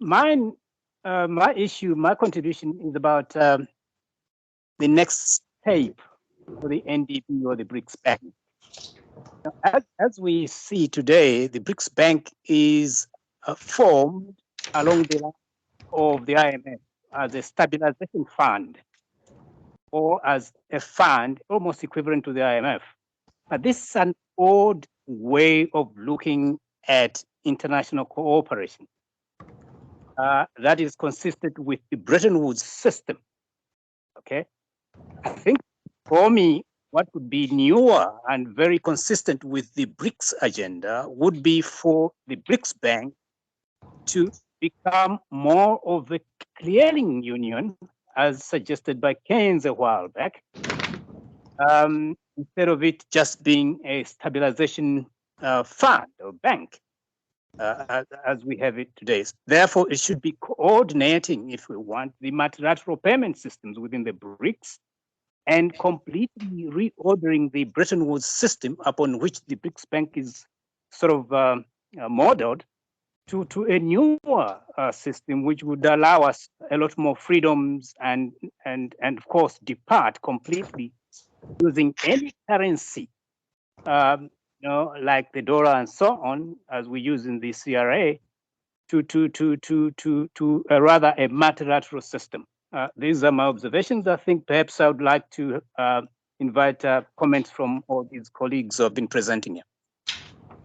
my contribution is about the next step for the NDB or the BRICS Bank. As we see today, the BRICS Bank is formed along the line of the IMF as a stabilization fund, or as a fund almost equivalent to the IMF. But this is an old way of looking at international cooperation that is consistent with the Bretton Woods system. Okay, I think for me, what would be newer and very consistent with the BRICS agenda would be for the BRICS Bank to become more of a clearing union, as suggested by Keynes a while back, instead of it just being a stabilization fund or bank, as we have it today. Therefore, it should be coordinating, if we want, the multilateral payment systems within the BRICS and completely reordering the Bretton Woods system upon which the BRICS Bank is sort of modeled to a newer system, which would allow us a lot more freedoms and of course depart completely using any currency, like the dollar and so on, as we use in the CRA, to rather a multilateral system. These are my observations. I think perhaps I would like to invite comments from all these colleagues who have been presenting here.